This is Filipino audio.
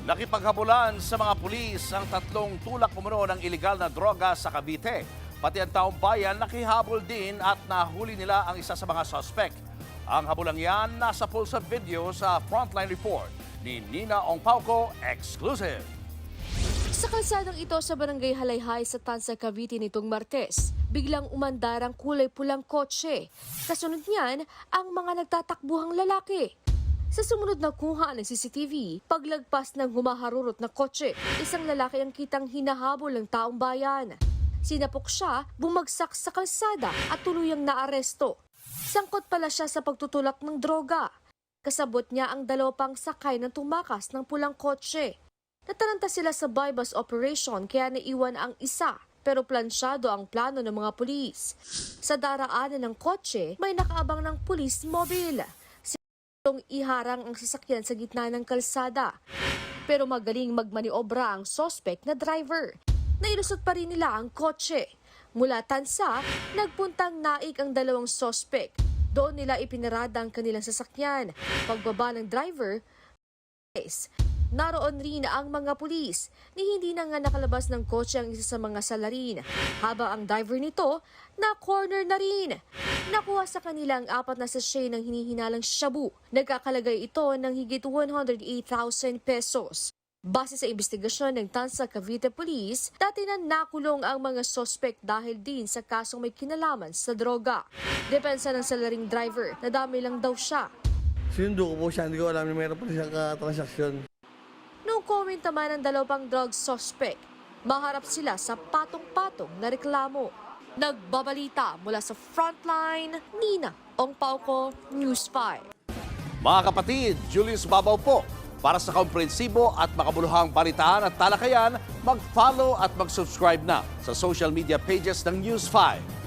Nakipaghabulan sa mga pulis ang tatlong tulak umano ng ilegal na droga sa Cavite. Pati ang taong bayan nakihabol din at nahuli nila ang isa sa mga suspect. Ang habulang yan nasa pulsa video sa Frontline Report ni Nina Ongpauco, exclusive. Sa kalsadang ito sa Barangay Halayhay sa Tansa, Cavite nitong Martes, biglang umandar ang kulay pulang kotse. Kasunod niyan, ang mga nagtatakbuhang lalaki. Sa sumunod na kuha ng CCTV, paglagpas ng humaharurot na kotse, isang lalaki ang kitang hinahabol ng taong bayan. Sinapok siya, bumagsak sa kalsada at tuluyang naaresto. Sangkot pala siya sa pagtutulak ng droga. Kasabot niya ang dalawa pang sakay ng tumakas ng pulang kotse. Nataranta sila sa bypass operation kaya naiwan ang isa, pero plansyado ang plano ng mga pulis. Sa daraanan ng kotse, may nakaabang ng pulis mobile. Sinatong iharang ang sasakyan sa gitna ng kalsada. Pero magaling magmaniobra ang suspect na driver. Nailusot pa rin nila ang kotse. Mula Tansa, nagpuntang Naik ang dalawang suspect. Doon nila ipinarada ang kanilang sasakyan. Pagbaba ng driver, naroon rin ang mga pulis ni hindi na nga nakalabas ng kotse ang isa sa mga salarin. Habang ang driver nito, na-corner na rin. Nakuha sa kanila ang 4 na sachet ng hinihinalang shabu. Nagkakalagay ito ng higit 108,000 pesos. Base sa investigasyon ng Tansa Cavite Police, dati na nakulong ang mga suspect dahil din sa kasong may kinalaman sa droga. Depensa ng salaring driver, nadami lang daw siya. Sinundo ko po siya, hindi ko alam na mayroon pa siyang transaksyon. Noong comment naman ng dalawang drug suspect, maharap sila sa patong-patong na reklamo. Nagbabalita mula sa Frontline, Nina Ongpauco, News 5. Mga kapatid, Julius Babaw po. Para sa komprehensibo at makabuluhang balitaan at talakayan, mag-follow at mag-subscribe na sa social media pages ng News 5.